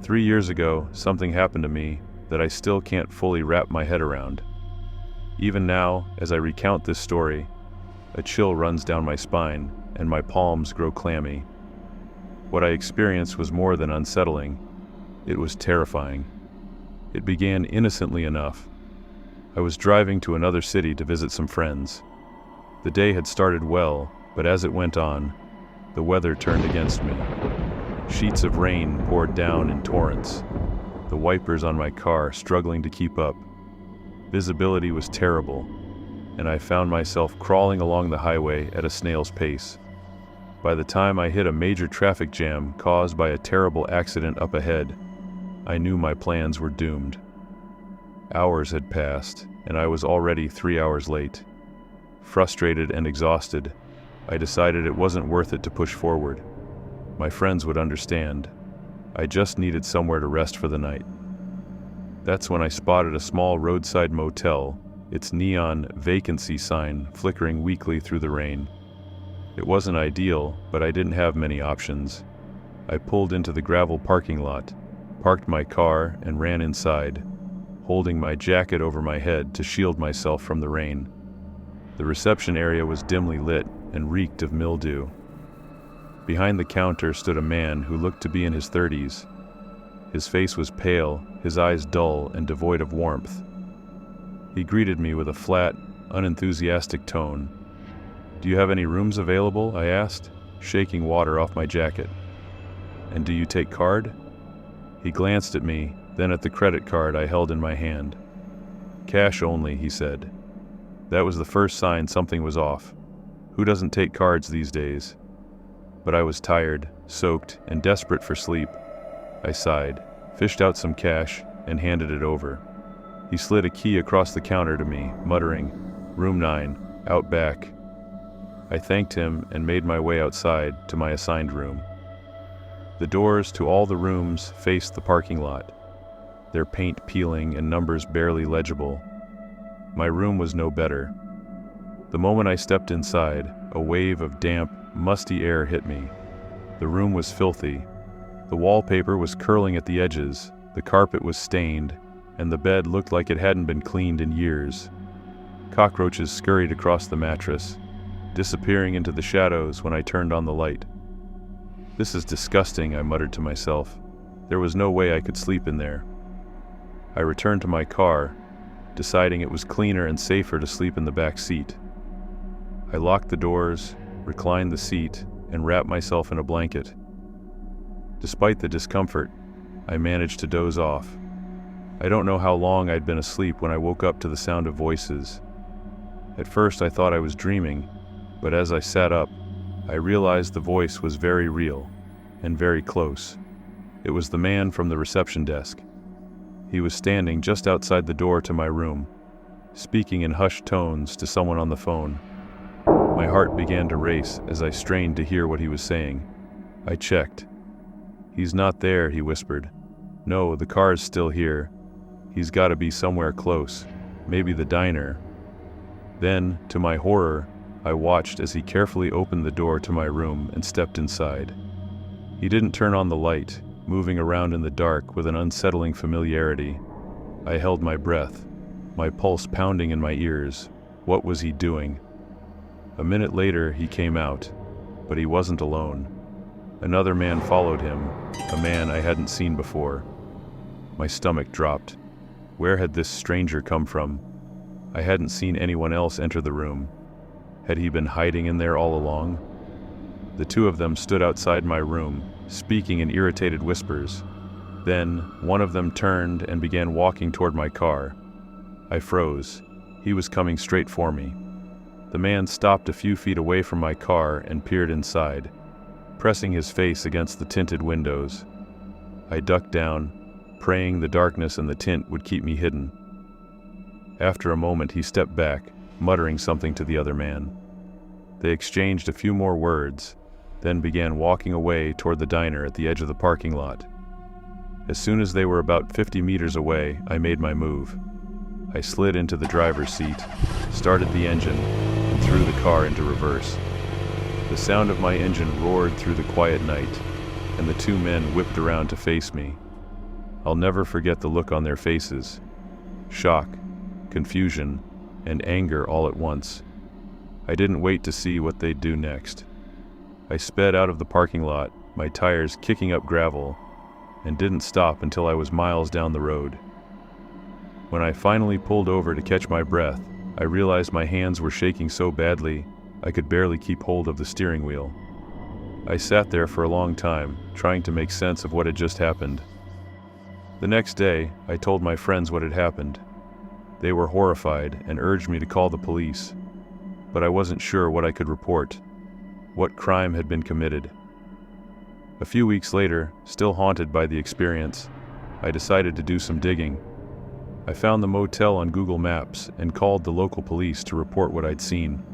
3 years ago, something happened to me that I still can't fully wrap my head around. Even now, as I recount this story, a chill runs down my spine and my palms grow clammy. What I experienced was more than unsettling. It was terrifying. It began innocently enough. I was driving to another city to visit some friends. The day had started well, but as it went on, the weather turned against me. Sheets of rain poured down in torrents, the wipers on my car struggling to keep up. Visibility was terrible, and I found myself crawling along the highway at a snail's pace. By the time I hit a major traffic jam caused by a terrible accident up ahead, I knew my plans were doomed. Hours had passed, and I was already 3 hours late. Frustrated and exhausted, I decided it wasn't worth it to push forward. My friends would understand. I just needed somewhere to rest for the night. That's when I spotted a small roadside motel, its neon vacancy sign flickering weakly through the rain. It wasn't ideal, but I didn't have many options. I pulled into the gravel parking lot, parked my car, and ran inside, holding my jacket over my head to shield myself from the rain. The reception area was dimly lit and reeked of mildew. Behind the counter stood a man who looked to be in his 30s. His face was pale, his eyes dull and devoid of warmth. He greeted me with a flat, unenthusiastic tone. "Do you have any rooms available?" I asked, shaking water off my jacket. "And do you take card?" He glanced at me, then at the credit card I held in my hand. "Cash only," he said. That was the first sign something was off. Who doesn't take cards these days? But I was tired, soaked, and desperate for sleep. I sighed, fished out some cash, and handed it over. He slid a key across the counter to me, muttering, "Room 9, out back." I thanked him and made my way outside to my assigned room. The doors to all the rooms faced the parking lot, their paint peeling and numbers barely legible. My room was no better. The moment I stepped inside, a wave of damp, musty air hit me. The room was filthy. The wallpaper was curling at the edges, the carpet was stained, and the bed looked like it hadn't been cleaned in years. Cockroaches scurried across the mattress, disappearing into the shadows when I turned on the light. "This is disgusting," I muttered to myself. There was no way I could sleep in there. I returned to my car, deciding it was cleaner and safer to sleep in the back seat. I locked the doors, reclined the seat, and wrapped myself in a blanket. Despite the discomfort, I managed to doze off. I don't know how long I'd been asleep when I woke up to the sound of voices. At first I thought I was dreaming, but as I sat up, I realized the voice was very real and very close. It was the man from the reception desk. He was standing just outside the door to my room, speaking in hushed tones to someone on the phone. My heart began to race as I strained to hear what he was saying. I checked. "He's not there," he whispered. "No, the car's still here. He's got to be somewhere close, maybe the diner." Then, to my horror, I watched as he carefully opened the door to my room and stepped inside. He didn't turn on the light, moving around in the dark with an unsettling familiarity. I held my breath, my pulse pounding in my ears. What was he doing? A minute later, he came out, but he wasn't alone. Another man followed him, a man I hadn't seen before. My stomach dropped. Where had this stranger come from? I hadn't seen anyone else enter the room. Had he been hiding in there all along? The two of them stood outside my room, speaking in irritated whispers. Then, one of them turned and began walking toward my car. I froze. He was coming straight for me. The man stopped a few feet away from my car and peered inside, pressing his face against the tinted windows. I ducked down, praying the darkness and the tint would keep me hidden. After a moment, he stepped back, muttering something to the other man. They exchanged a few more words, then began walking away toward the diner at the edge of the parking lot. As soon as they were about 50 meters away, I made my move. I slid into the driver's seat, started the engine, and threw the car into reverse. The sound of my engine roared through the quiet night, and the two men whipped around to face me. I'll never forget the look on their faces. Shock, confusion, and anger all at once. I didn't wait to see what they'd do next. I sped out of the parking lot, my tires kicking up gravel, and didn't stop until I was miles down the road. When I finally pulled over to catch my breath, I realized my hands were shaking so badly I could barely keep hold of the steering wheel. I sat there for a long time, trying to make sense of what had just happened. The next day, I told my friends what had happened. They were horrified and urged me to call the police, but I wasn't sure what I could report, what crime had been committed. A few weeks later, still haunted by the experience, I decided to do some digging. I found the motel on Google Maps and called the local police to report what I'd seen.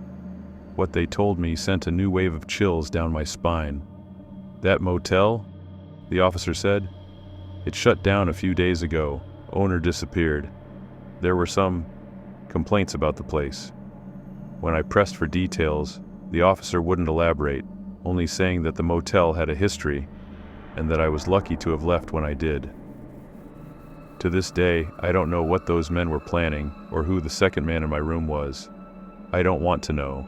What they told me sent a new wave of chills down my spine. "That motel?" the officer said. "It shut down a few days ago. Owner disappeared. There were some complaints about the place." When I pressed for details, the officer wouldn't elaborate, only saying that the motel had a history and that I was lucky to have left when I did. To this day, I don't know what those men were planning or who the second man in my room was. I don't want to know.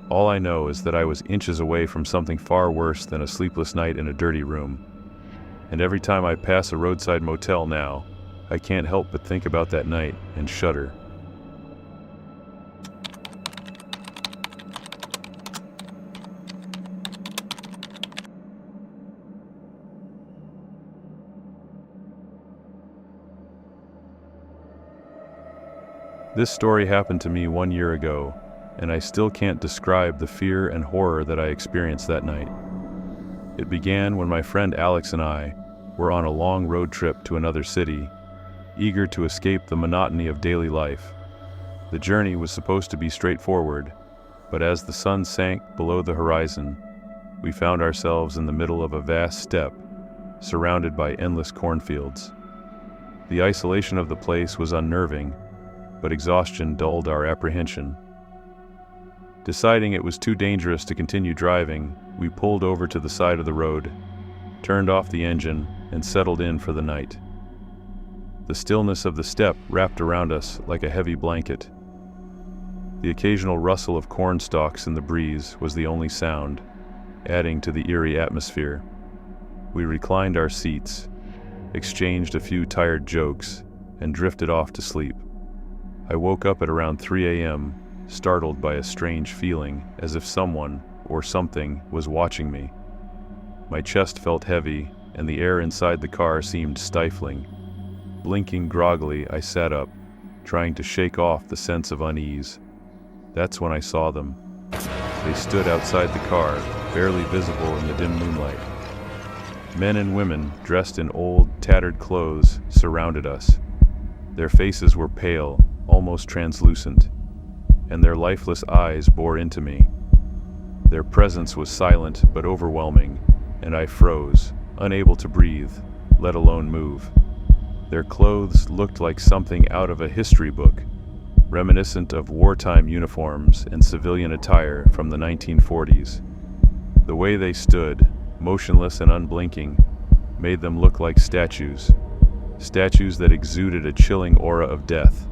All I know is that I was inches away from something far worse than a sleepless night in a dirty room. And every time I pass a roadside motel now, I can't help but think about that night and shudder. This story happened to me 1 year ago, and I still can't describe the fear and horror that I experienced that night. It began when my friend Alex and I were on a long road trip to another city, eager to escape the monotony of daily life. The journey was supposed to be straightforward, but as the sun sank below the horizon, we found ourselves in the middle of a vast steppe, surrounded by endless cornfields. The isolation of the place was unnerving, but exhaustion dulled our apprehension. Deciding it was too dangerous to continue driving, we pulled over to the side of the road, turned off the engine, and settled in for the night. The stillness of the steppe wrapped around us like a heavy blanket. The occasional rustle of corn stalks in the breeze was the only sound, adding to the eerie atmosphere. We reclined our seats, exchanged a few tired jokes, and drifted off to sleep. I woke up at around 3 a.m., startled by a strange feeling, as if someone or something was watching me. My chest felt heavy, and the air inside the car seemed stifling. Blinking groggily, I sat up, trying to shake off the sense of unease. That's when I saw them. They stood outside the car, barely visible in the dim moonlight. Men and women, dressed in old, tattered clothes, surrounded us. Their faces were pale, almost translucent, and their lifeless eyes bore into me. Their presence was silent but overwhelming, and I froze, unable to breathe, let alone move. Their clothes looked like something out of a history book, reminiscent of wartime uniforms and civilian attire from the 1940s. The way they stood, motionless and unblinking, made them look like statues that exuded a chilling aura of death.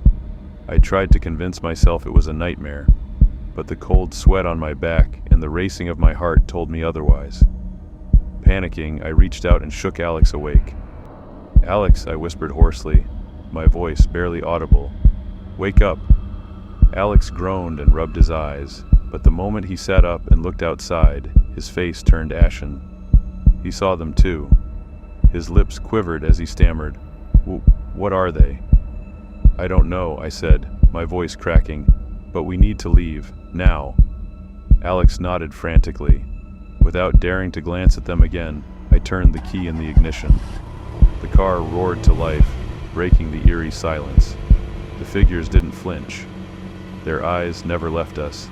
I tried to convince myself it was a nightmare, but the cold sweat on my back and the racing of my heart told me otherwise. Panicking, I reached out and shook Alex awake. "Alex," I whispered hoarsely, my voice barely audible. "Wake up." Alex groaned and rubbed his eyes, but the moment he sat up and looked outside, his face turned ashen. He saw them too. His lips quivered as he stammered, "What are they?" "I don't know," I said, my voice cracking, "but we need to leave, now." Alex nodded frantically. Without daring to glance at them again, I turned the key in the ignition. The car roared to life, breaking the eerie silence. The figures didn't flinch. Their eyes never left us,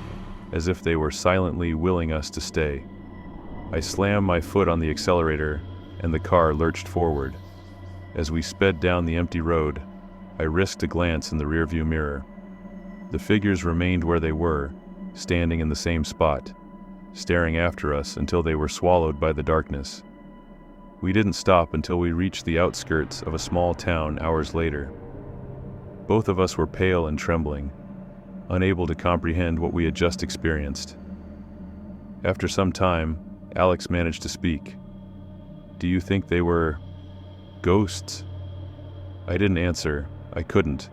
as if they were silently willing us to stay. I slammed my foot on the accelerator, and the car lurched forward. As we sped down the empty road, I risked a glance in the rearview mirror. The figures remained where they were, standing in the same spot, staring after us until they were swallowed by the darkness. We didn't stop until we reached the outskirts of a small town hours later. Both of us were pale and trembling, unable to comprehend what we had just experienced. After some time, Alex managed to speak. "Do you think they were ghosts?" I didn't answer. I couldn't.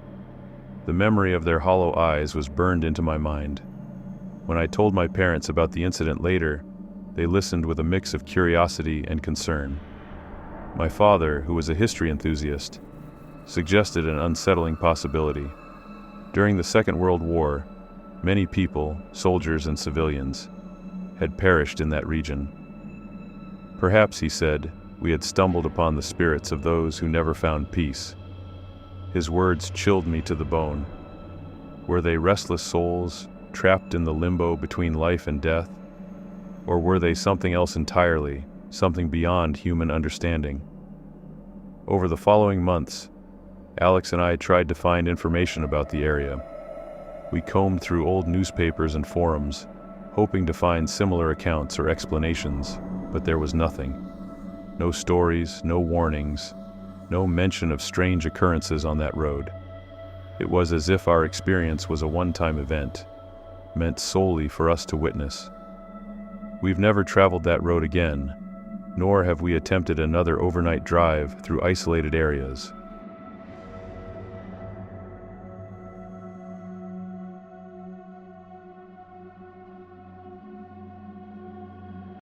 The memory of their hollow eyes was burned into my mind. When I told my parents about the incident later, they listened with a mix of curiosity and concern. My father, who was a history enthusiast, suggested an unsettling possibility. During the Second World War, many people, soldiers and civilians, had perished in that region. Perhaps, he said, we had stumbled upon the spirits of those who never found peace. His words chilled me to the bone. Were they restless souls, trapped in the limbo between life and death? Or were they something else entirely, something beyond human understanding? Over the following months, Alex and I tried to find information about the area. We combed through old newspapers and forums, hoping to find similar accounts or explanations, but there was nothing. No stories, no warnings, no mention of strange occurrences on that road. It was as if our experience was a one-time event, meant solely for us to witness. We've never traveled that road again, nor have we attempted another overnight drive through isolated areas.